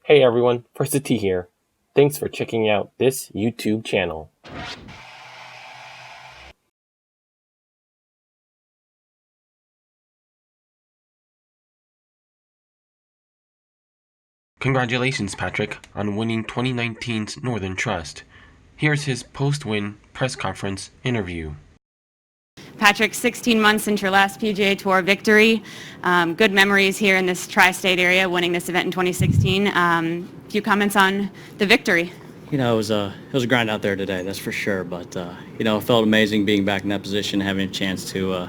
Hey everyone, First T here. Thanks for checking out this YouTube channel. Congratulations, Patrick, on winning 2019's Northern Trust. Here's his post-win press conference interview. Patrick, 16 months since your last PGA Tour victory. Good memories here in this tri-state area, winning this event in 2016. Few comments on the victory. It was a grind out there today, that's for sure. But it felt amazing being back in that position, having a chance to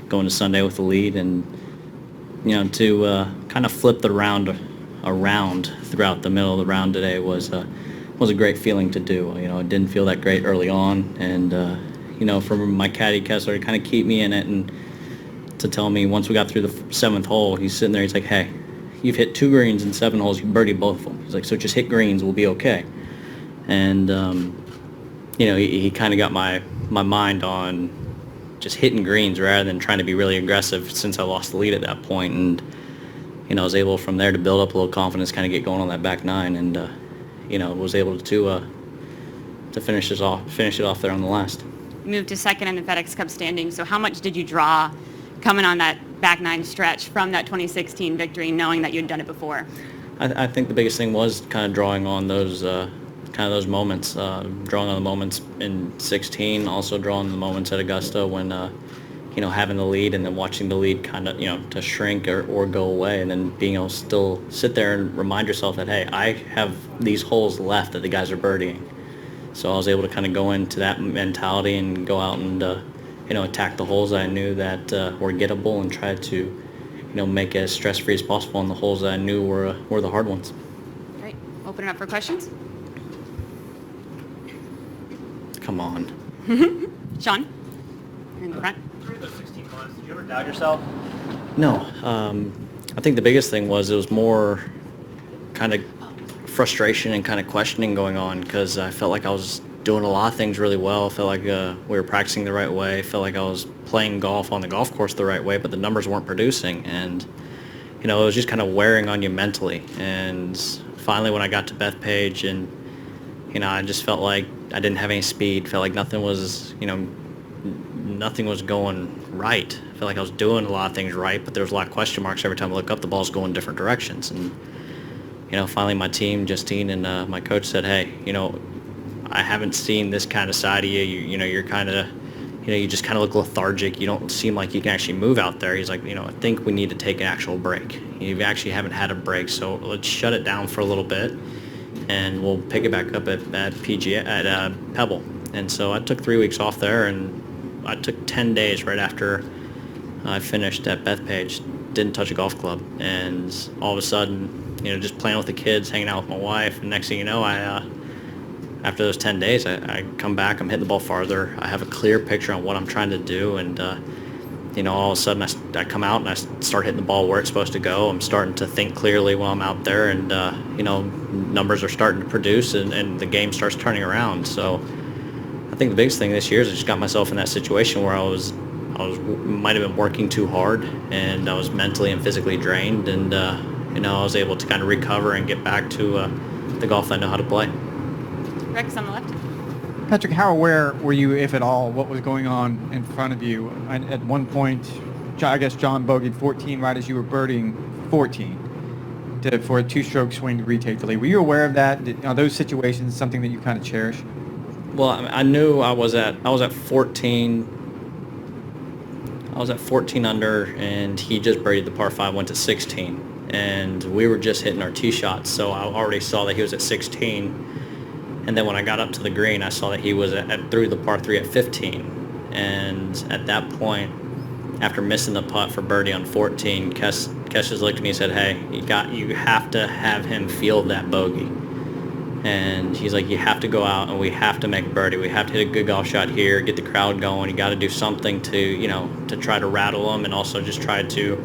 go into Sunday with the lead, and to kind of flip the round around throughout the middle of the round today was a great feeling to do. It didn't feel that great early on, and for my caddy Kessler to kind of keep me in it and to tell me once we got through the seventh hole, he's sitting there, he's like, "Hey, you've hit 2 greens in 7 holes, you birdied both of them." He's like, "So just hit greens, we'll be okay." And he kind of got my mind on just hitting greens rather than trying to be really aggressive, since I lost the lead at that point. And I was able from there to build up a little confidence, kind of get going on that back nine, and was able to finish it off there on the last. Moved to second in the FedEx Cup standing. So how much did you draw coming on that back nine stretch from that 2016 victory, knowing that you'd done it before? I think the biggest thing was kind of drawing on those moments, drawing on the moments in 16, also drawing the moments at Augusta when having the lead and then watching the lead kind of to shrink or go away, and then being able to still sit there and remind yourself that, hey, I have these holes left that the guys are birdieing. So I was able to kind of go into that mentality and go out and attack the holes that I knew that were gettable, and try to make it as stress-free as possible on the holes that I knew were the hard ones. Great. Open it up for questions. Come on. Sean, you're in the front. Through those 16 months, did you ever doubt yourself? No. I think the biggest thing was it was more kind of frustration and kind of questioning going on, because I felt like I was doing a lot of things really well. I felt like we were practicing the right way. I felt like I was playing golf on the golf course the right way, but the numbers weren't producing. And, it was just kind of wearing on you mentally. And finally when I got to Bethpage, and, I just felt like I didn't have any speed. Felt like nothing was going right. I felt like I was doing a lot of things right, but there was a lot of question marks every time I look up. The ball's going different directions. And finally my team, Justine and my coach, said, "Hey, I haven't seen this kind of side of you. You're kind of, you just kind of look lethargic. You don't seem like you can actually move out there." He's like, "I think we need to take an actual break. You actually haven't had a break, so let's shut it down for a little bit, and we'll pick it back up at PGA at Pebble." And so I took 3 weeks off there, and I took 10 days right after I finished at Bethpage. Didn't touch a golf club, and all of a sudden, just playing with the kids, hanging out with my wife, and next thing you know, after those 10 days, I come back, I'm hitting the ball farther. I have a clear picture on what I'm trying to do, and all of a sudden I come out and I start hitting the ball where it's supposed to go. I'm starting to think clearly while I'm out there, and numbers are starting to produce, and the game starts turning around. So I think the biggest thing this year is I just got myself in that situation where I was might have been working too hard, and I was mentally and physically drained, and I was able to kind of recover and get back to the golf I know how to play. Rex on the left. Patrick, how aware were you, if at all, what was going on in front of you? At one point, I guess John bogeyed 14 right as you were birdieing 14 for a 2-stroke swing to retake the lead. Were you aware of that? Are those situations something that you kind of cherish? Well, I knew I was at 14. I was at 14 under, and he just birdied the par 5, went to 16. And we were just hitting our tee shots, so I already saw that he was at 16. And then when I got up to the green, I saw that he was through the par 3 at 15. And at that point, after missing the putt for birdie on 14, Kes just looked at me and said, "Hey, you have to have him field that bogey." And he's like, "You have to go out and we have to make birdie. We have to hit a good golf shot here, get the crowd going. You got to do something to try to rattle them, and also just try to,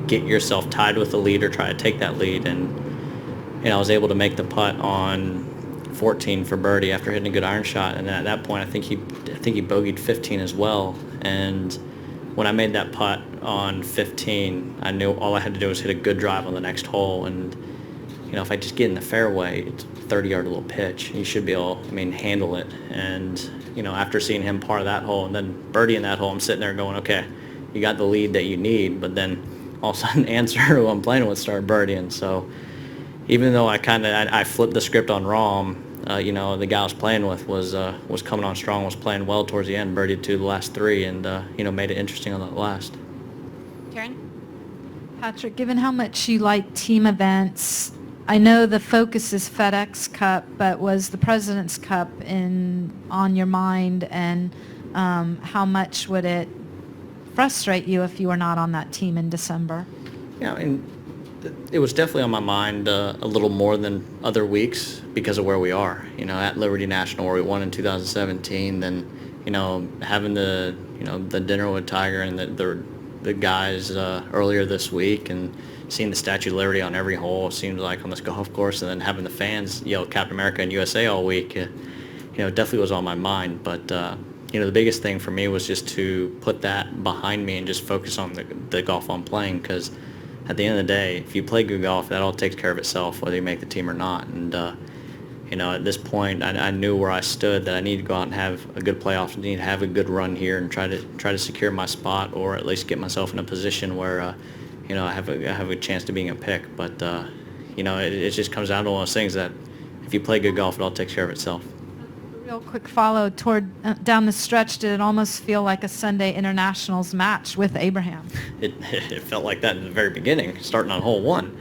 get yourself tied with the lead or try to take that lead." And I was able to make the putt on 14 for birdie after hitting a good iron shot. And at that point, I think he bogeyed 15 as well. And when I made that putt on 15, I knew all I had to do was hit a good drive on the next hole. And if I just get in the fairway, it's a 30-yard little pitch. You should be able, handle it. And, after seeing him par that hole and then birdie in that hole, I'm sitting there going, okay, you got the lead that you need, but then all of a sudden Ancer, who I'm playing with, started birdieing. So even though I flipped the script on Rahm, the guy I was playing with was coming on strong, was playing well towards the end, birdied 2 the last 3, and, made it interesting on that last. Karen? Patrick, given how much you like team events, I know the focus is FedEx Cup, but was the President's Cup on your mind, and how much would it frustrate you if you were not on that team in December? Yeah, it was definitely on my mind a little more than other weeks because of where we are. At Liberty National, where we won in 2017, then having the dinner with Tiger and the guys earlier this week, and seeing the Statue of Liberty on every hole, it seems like, on this golf course, and then having the fans yell Captain America and USA all week, it definitely was on my mind. But the biggest thing for me was just to put that behind me and just focus on the golf I'm playing, because at the end of the day, if you play good golf, that all takes care of itself, whether you make the team or not. And at this point, I knew where I stood, that I needed to go out and have a good playoff, I need to have a good run here and try to secure my spot, or at least get myself in a position where I have a chance to being a pick. But it just comes down to one of those things that if you play good golf, it all takes care of itself. Real quick follow toward down the stretch, did it almost feel like a Sunday Internationals match with Abraham? It felt like that in the very beginning, starting on hole 1.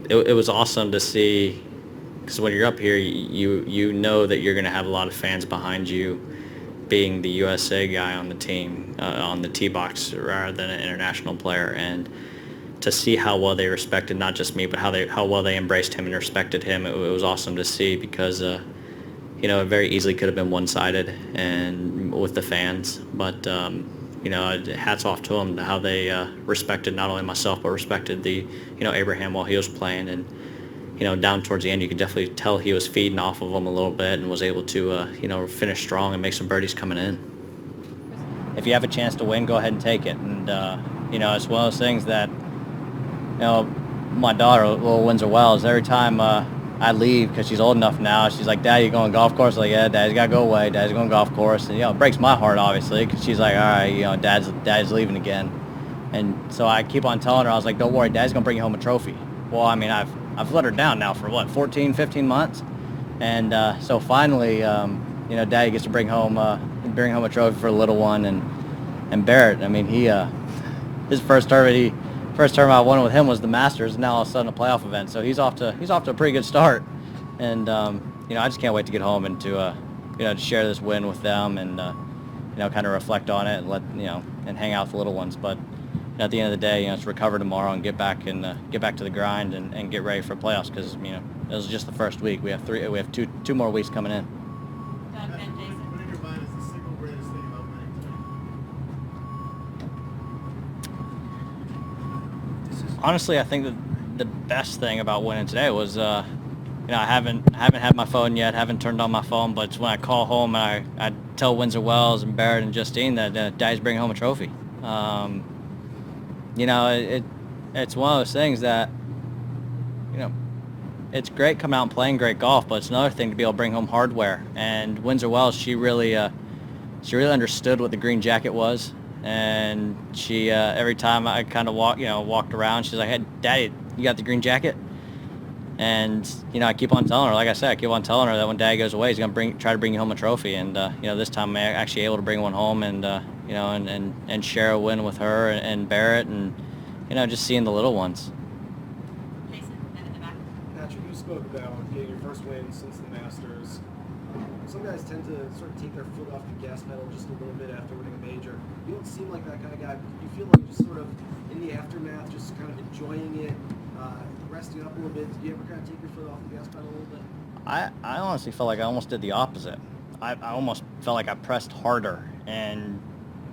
It was awesome to see, because when you're up here, you know that you're going to have a lot of fans behind you, being the USA guy on the team, on the tee box, rather than an international player. And to see how well they respected not just me, but how well they embraced him and respected him, it was awesome to see, because it very easily could have been one-sided and with the fans. But hats off to them, how they respected not only myself, but respected the Abraham while he was playing. And down towards the end, you could definitely tell he was feeding off of them a little bit, and was able to finish strong and make some birdies coming in. If you have a chance to win, go ahead and take it. And it's one of those things that my daughter, little Windsor Wells, every time I leave, because she's old enough now, she's like, "Dad, you going golf course?" Like, "Yeah, Dad's got to go away. Dad's going golf course." And it breaks my heart, obviously, because she's like, "All right, Dad's leaving again." And so I keep on telling her, I was like, "Don't worry, Dad's going to bring you home a trophy." Well, I've let her down now for 14, 15 months, and so finally, Daddy gets to bring home a trophy for the little one. And Barrett, his first tournament I won with him was the Masters, and now all of a sudden a playoff event. So he's off to a pretty good start, and I just can't wait to get home and to share this win with them, and kind of reflect on it, and and hang out with the little ones. But at the end of the day, it's recover tomorrow and get back to the grind and get ready for playoffs, because it was just the first week. We have two more weeks coming in. What in your mind is the single greatest thing about winning today? Honestly, I think that the best thing about winning today was, I haven't had my phone yet, haven't turned on my phone, but it's when I call home and I tell Windsor Wells and Barrett and Justine that Daddy's bringing home a trophy. It's one of those things that, it's great coming out and playing great golf, but it's another thing to be able to bring home hardware. And Windsor Wells, she really understood what the green jacket was. And she, every time I kind of walked around, she's like, "Hey, Daddy, you got the green jacket?" And, I keep on telling her, like I said, that when Daddy goes away, he's going to try to bring you home a trophy. And, this time I'm actually able to bring one home, and, and share a win with her and Barrett, and, just seeing the little ones. Jason, and in the back. Patrick, you spoke about getting your first win since the Masters. Some guys tend to sort of take their foot off the gas pedal just a little bit after winning a major. You don't seem like that kind of guy. You feel like just sort of in the aftermath, just kind of enjoying it, resting up a little bit. Do you ever kind of take your foot off the gas pedal a little bit? I honestly felt like I almost did the opposite. I almost felt like I pressed harder and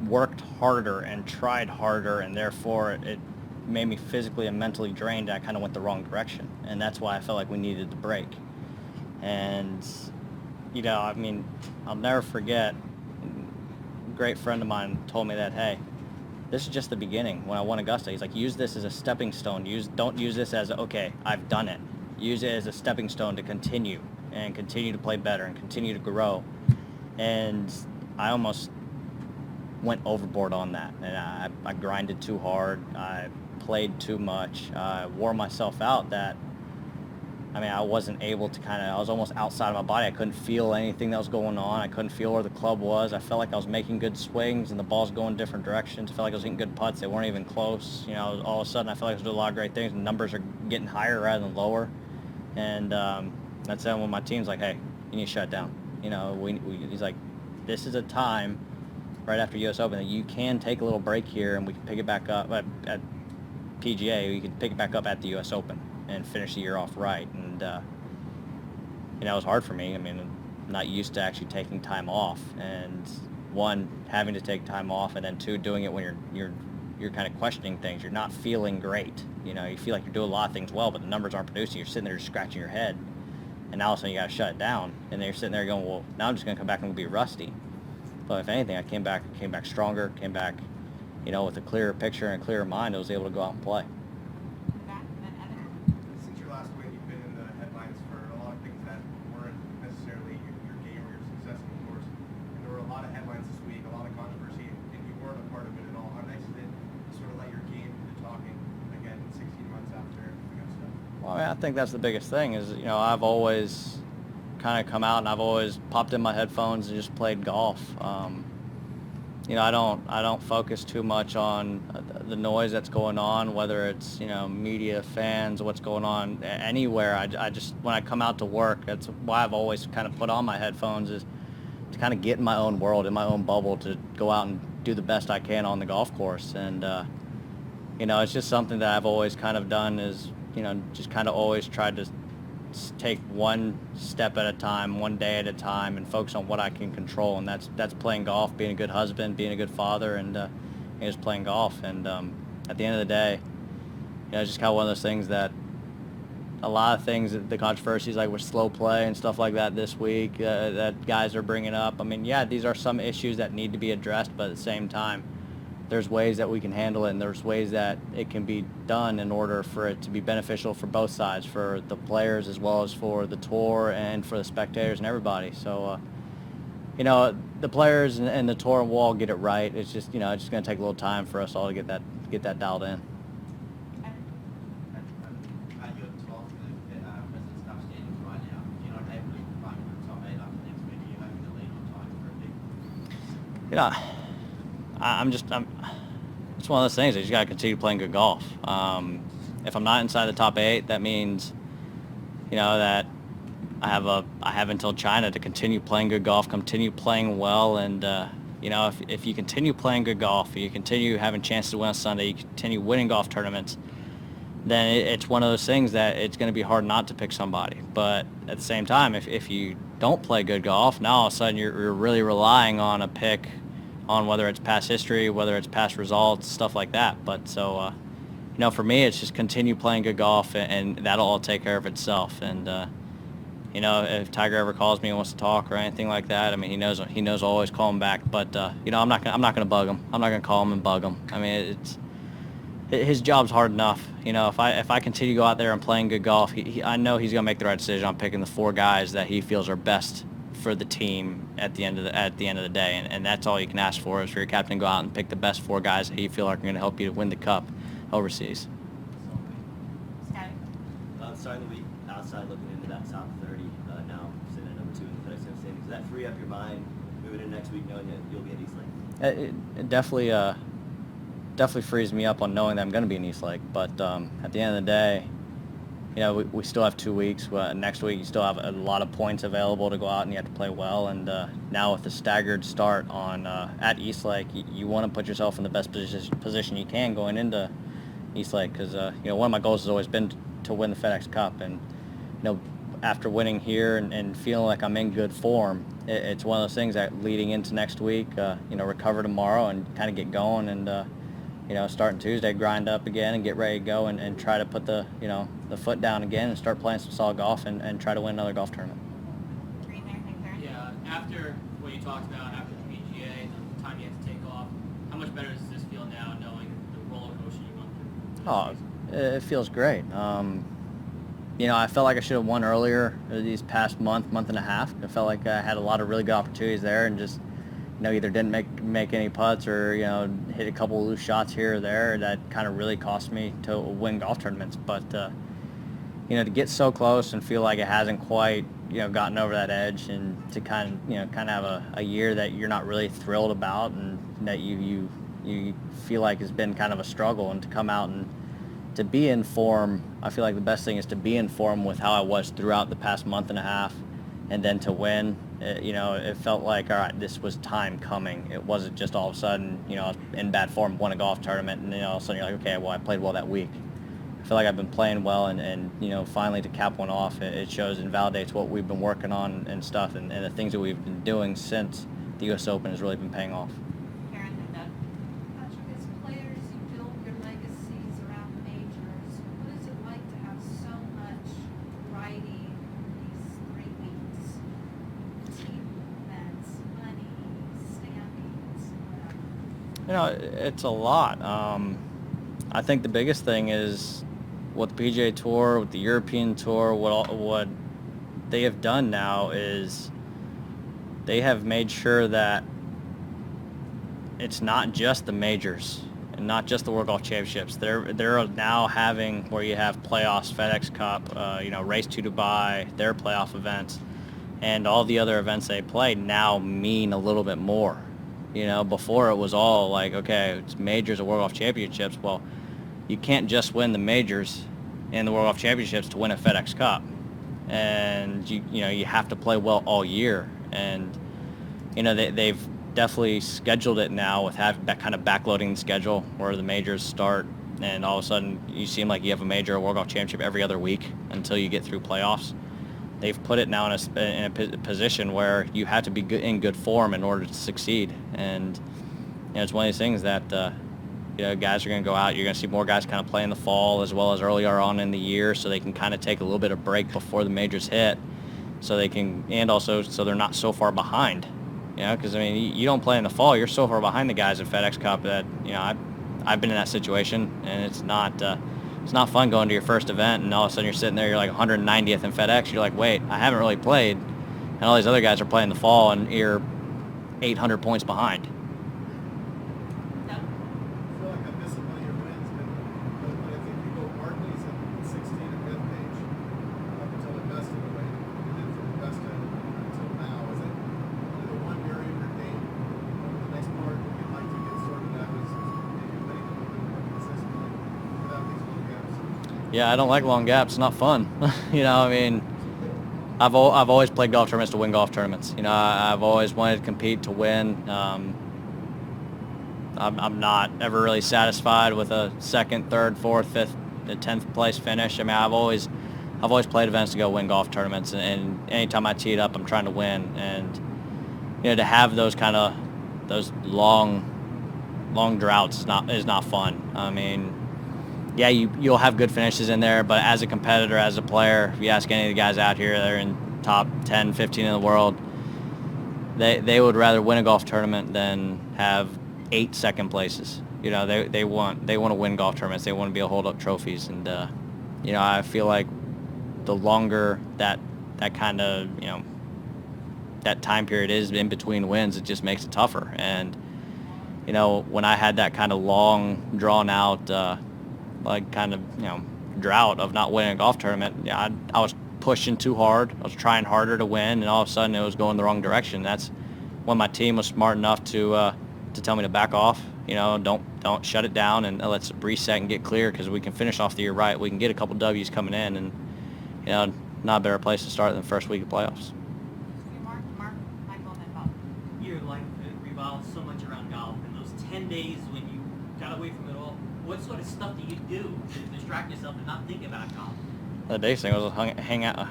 worked harder and tried harder, and therefore it made me physically and mentally drained. I kind of went the wrong direction, and that's why I felt like we needed to break. And I'll never forget, a great friend of mine told me that, hey, this is just the beginning. When I won Augusta, he's like, use this as a stepping stone. Don't use this as, okay, I've done it. Use it as a stepping stone to continue to play better and continue to grow. And I almost went overboard on that. And I grinded too hard. I played too much. I wore myself out that, I mean, I wasn't able to I was almost outside of my body. I couldn't feel anything that was going on. I couldn't feel where the club was. I felt like I was making good swings and the ball's going different directions. I felt like I was hitting good putts. They weren't even close. You know, all of a sudden I felt like I was doing a lot of great things and numbers are getting higher rather than lower. And that's when my team's like, hey, you need to shut it down. You know, he's like, this is a time right after U.S. Open that you can take a little break here and we can pick it back up at PGA. We can pick it back up at the U.S. Open and finish the year off right. And you know, it was hard for me. I mean, I'm not used to actually taking time off, and one, having to take time off, and then two, doing it when you're kind of questioning things. You're not feeling great. You know, you feel like you're doing a lot of things well, but the numbers aren't producing. You're sitting there just scratching your head, and all of a sudden you got to shut it down. And then you're sitting there going, well, now I'm just going to come back and be rusty. But if anything, I came back stronger, you know, with a clearer picture and a clearer mind. I was able to go out and play. Since your last win, you've been in the headlines for a lot of things that weren't necessarily your game or your success on the course. And there were a lot of headlines this week, a lot of controversy, and you weren't a part of it at all. How nice is it to sort of let your game do the talking again 16 months after Augusta? Well, I think that's the biggest thing is, you know, I've always kind of come out and I've always popped in my headphones and just played golf. You know, I don't focus too much on the noise that's going on, whether it's, you know, media, fans, what's going on anywhere. I just, when I come out to work, that's why I've always kind of put on my headphones, is to kind of get in my own world, in my own bubble, to go out and do the best I can on the golf course. And, you know, it's just something that I've always kind of done, is, you know, just kind of always tried to take one step at a time, one day at a time, and focus on what I can control, and that's playing golf, being a good husband, being a good father, and just playing golf. And at the end of the day, you know, it's just kind of one of those things that a lot of things, the controversies like with slow play and stuff like that this week that guys are bringing up. I mean, yeah, these are some issues that need to be addressed, but at the same time, there's ways that we can handle it, and there's ways that it can be done in order for it to be beneficial for both sides, for the players as well as for the tour and for the spectators and everybody. So, you know, the players and the tour will all get it right. It's just, you know, it's just going to take a little time for us all to get that dialed in. You're 12th in the President's Cup standings right now. You're not able to find the top 8 after next week. You're hoping to lead on time for a big. You know, it's one of those things. I just got to continue playing good golf. If I'm not inside the top 8, that means, you know, that I have until China to continue playing good golf, continue playing well, and you know, if you continue playing good golf, you continue having chances to win on Sunday, you continue winning golf tournaments, then it's one of those things that it's going to be hard not to pick somebody. But at the same time, if you don't play good golf, now all of a sudden you're really relying on a pick, on whether it's past history, whether it's past results, stuff like that. But so, you know, for me, it's just continue playing good golf, and that'll all take care of itself. And you know, if Tiger ever calls me and wants to talk or anything like that, I mean, he knows I'll always call him back. But you know, I'm not gonna bug him. I'm not gonna call him and bug him. I mean, his job's hard enough. You know, if I continue to go out there and playing good golf, I know he's gonna make the right decision on picking the 4 guys that he feels are best for the team at the end of the day, and that's all you can ask for, is for your captain to go out and pick the best 4 guys that you feel are going to help you to win the cup overseas. Starting the week outside, looking into that top 30, now sitting at number 2 in the FedEx Cup standings. Does that free up your mind moving in next week, knowing that you'll be at East Lake? It definitely frees me up on knowing that I'm going to be in East Lake. But at the end of the day, you know, we still have 2 weeks. Next week, you still have a lot of points available to go out, and you have to play well. And now with the staggered start on at East Lake, you want to put yourself in the best position you can going into East Lake, because you know, one of my goals has always been to win the FedEx Cup. And you know, after winning here and feeling like I'm in good form, it's one of those things that leading into next week, you know, recover tomorrow and kind of get going, and you know, starting Tuesday, grind up again and get ready to go and try to put the foot down again and start playing some solid golf and try to win another golf tournament. Yeah, after what you talked about, after the PGA, the time you had to take off, how much better does this feel now, Oh, it feels great. I felt like I should have won earlier these past month and a half. I felt like I had a lot of really good opportunities there, and just either didn't make any putts or hit a couple of loose shots here or there that kind of really cost me to win golf tournaments. But to get so close and feel like it hasn't quite gotten over that edge, and to kind of have a year that you're not really thrilled about, and that you feel like has been kind of a struggle, and to come out and to be in form. I feel like the best thing is to be in form with how I was throughout the past month and a half, and then to win. It felt like, all right, this was time coming. It wasn't just all of a sudden, I was in bad form, won a golf tournament, and all of a sudden you're like, okay, well, I played well that week. I feel like I've been playing well, and finally to cap one off, it shows and validates what we've been working on and stuff, and the things that we've been doing since the U.S. Open has really been paying off. Karen and Doug. Patrick, as players, you build your legacies around majors. What is it like to have so much riding these 3 weeks? Team events, money, standings, whatever. It's a lot. I think the biggest thing is what the PGA Tour, with the European Tour, what they have done now is they have made sure that it's not just the majors and not just the World Golf Championships. They're now having where you have playoffs, FedEx Cup, Race to Dubai, their playoff events, and all the other events they play now mean a little bit more. Before it was all like, okay, it's majors or World Golf Championships. Well, you can't just win the majors and the World Golf Championships to win a FedEx Cup, and you have to play well all year. And they've definitely scheduled it now with having that kind of backloading the schedule where the majors start, and all of a sudden you seem like you have a major or World Golf Championship every other week until you get through playoffs. They've put it now in a position where you have to be in good form in order to succeed, and it's one of these things that guys are going to go out. You're going to see more guys kind of play in the fall as well as earlier on in the year, so they can kind of take a little bit of break before the majors hit, so they can, and also so they're not so far behind. Because you don't play in the fall, you're so far behind the guys in FedEx Cup that I've been in that situation, and it's not fun going to your first event and all of a sudden you're sitting there, you're like 190th in FedEx. You're like, wait, I haven't really played, and all these other guys are playing the fall, and you're 800 points behind. I feel like I'm missing one of your wins, but I think you go Barclays at 16 and Bethpage up until Augusta, the way you did from Augusta until now. Is it only the one area of your game over the next part that you'd like to get sorted out is maybe winning a little bit more consistently without these little gaps? Yeah, I don't like long gaps. It's not fun. I've always played golf tournaments to win golf tournaments. I've always wanted to compete to win. I'm not ever really satisfied with a second, third, fourth, fifth, 10th place finish. I've always played events to go win golf tournaments, and anytime I tee it up, I'm trying to win. And to have those long droughts is not fun. Yeah, you'll have good finishes in there, but as a competitor, as a player, if you ask any of the guys out here that are in top 10, 15 in the world, they would rather win a golf tournament than have 8 second places. They want to win golf tournaments. They want to be able to hold up trophies, and I feel like the longer that kind of that time period is in between wins, it just makes it tougher. And when I had that kind of long, drawn out drought of not winning a golf tournament, I was pushing too hard. I was trying harder to win, and all of a sudden it was going the wrong direction. That's when my team was smart enough to tell me to back off. Don't shut it down, and let's reset and get clear, because we can finish off the year right. We can get a couple W's coming in, and not a better place to start than the first week of playoffs. Mark, my comment about your life revolves so much around golf, and those 10 days when you got away from it all, what sort of stuff do you do to distract yourself and not think about golf? The biggest thing was hang out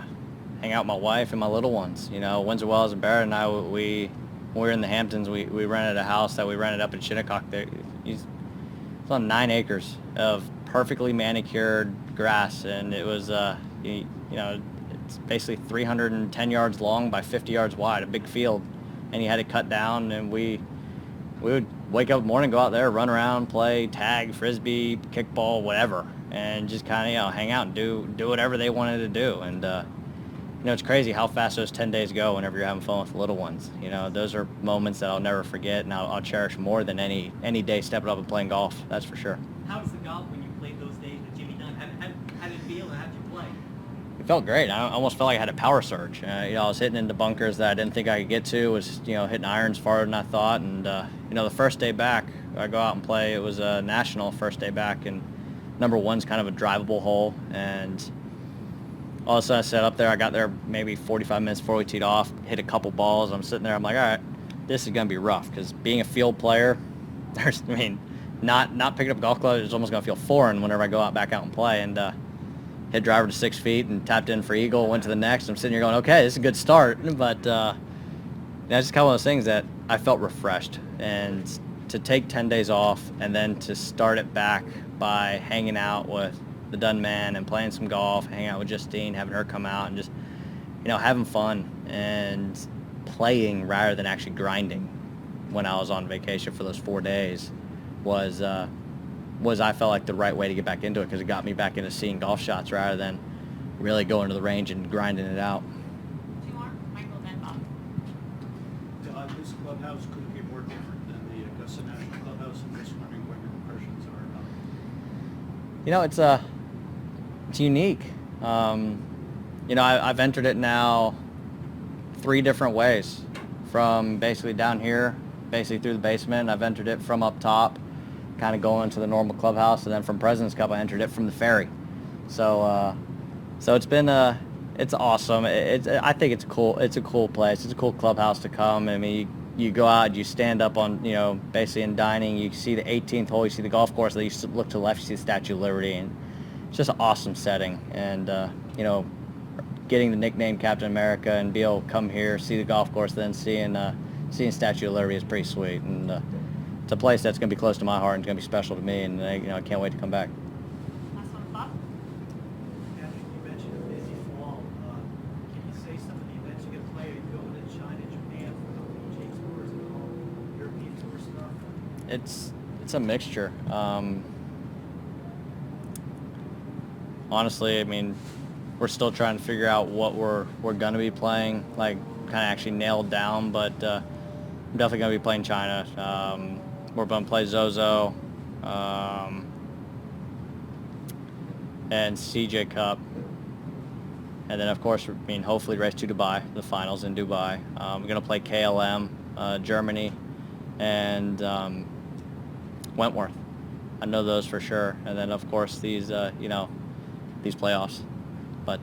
with my wife and my little ones. Windsor Wells and Barrett and I, when we were in the Hamptons, we rented a house that we rented up in Shinnecock. It's on 9 acres of perfectly manicured grass, and it was it's basically 310 yards long by 50 yards wide, a big field, and you had to cut down, and we would wake up in the morning, go out there, run around, play tag, frisbee, kickball, whatever, and just kind of hang out and do whatever they wanted to do. And it's crazy how fast those 10 days go whenever you're having fun with the little ones. Those are moments that I'll never forget, and I'll cherish more than any day stepping up and playing golf. That's for sure. How was the golf when you played those days with Jimmy Dunn? How did it feel, and how did you play? It felt great. I almost felt like I had a power surge. I was hitting into bunkers that I didn't think I could get to. Was hitting irons farther than I thought. And the first day back, I go out and play. It was a national first day back, and number one's kind of a drivable hole. And all of a sudden I set up there. I got there maybe 45 minutes before we teed off. Hit a couple balls. I'm sitting there. I'm like, all right, this is gonna be rough because being a field player, not picking up golf clubs is almost gonna feel foreign whenever I go back out and play. And hit driver to 6 feet and tapped in for eagle, went to the next. I'm sitting here going, okay, this is a good start. But it's just kind of one of those things that I felt refreshed. And to take 10 days off and then to start it back by hanging out with the Dunn man and playing some golf, hanging out with Justine, having her come out and just, having fun and playing rather than actually grinding when I was on vacation for those 4 days was I felt like the right way to get back into it because it got me back into seeing golf shots rather than really going to the range and grinding it out. Two more, Michael, then Bob. This clubhouse couldn't be more different than the Augusta National clubhouse. I'm just wondering what your impressions are. It's unique. I've entered it now 3 different ways, from basically down here, basically through the basement. I've entered it from up top, kind of going to the normal clubhouse, and then from President's Cup I entered it from the ferry. So it's been it's awesome. I think it's cool. It's a cool place. It's a cool clubhouse to come. I mean, you go out, you stand up on basically in dining, you see the 18th hole, you see the golf course, then you look to the left, you see the Statue of Liberty, and it's just an awesome setting. And getting the nickname Captain America and be able to come here, see the golf course, then seeing Statue of Liberty is pretty sweet. And it's a place that's going to be close to my heart and it's going to be special to me, and I can't wait to come back. Last one, Bob. Patrick, you mentioned a busy fall. Can you say some of the events you can play? Are you going to China, Japan for the PGA tours and all European tour stuff? It's a mixture. Honestly, I mean, we're still trying to figure out what we're going to be playing, like kind of actually nailed down, but I'm definitely going to be playing China. We're going to play Zozo and CJ Cup. And then, of course, hopefully race to Dubai, the finals in Dubai. We're going to play KLM, Germany, and Wentworth. I know those for sure. And then, of course, these playoffs. But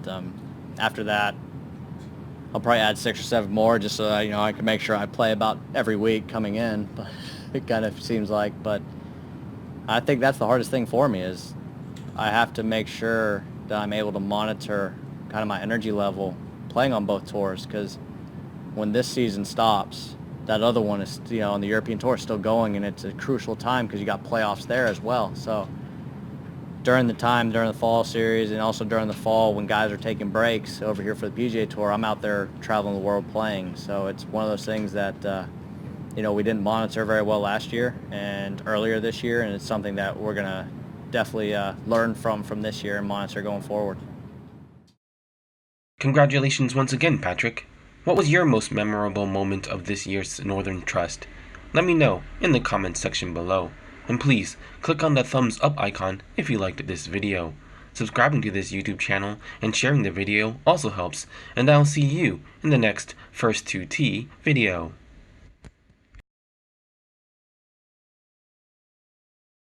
after that, I'll probably add 6 or 7 more just so that, I can make sure I play about every week coming in. But it kind of seems like. But I think that's the hardest thing for me is I have to make sure that I'm able to monitor kind of my energy level playing on both tours, because when this season stops, that other one is, on the European tour is still going, and it's a crucial time because you got playoffs there as well. So during the fall series and also during the fall when guys are taking breaks over here for the PGA Tour, I'm out there traveling the world playing. So it's one of those things that, we didn't monitor very well last year and earlier this year, and it's something that we're going to definitely learn from this year and monitor going forward. Congratulations once again, Patrick. What was your most memorable moment of this year's Northern Trust? Let me know in the comments section below. And please, click on the thumbs up icon if you liked this video. Subscribing to this YouTube channel and sharing the video also helps, and I'll see you in the next First 2T video.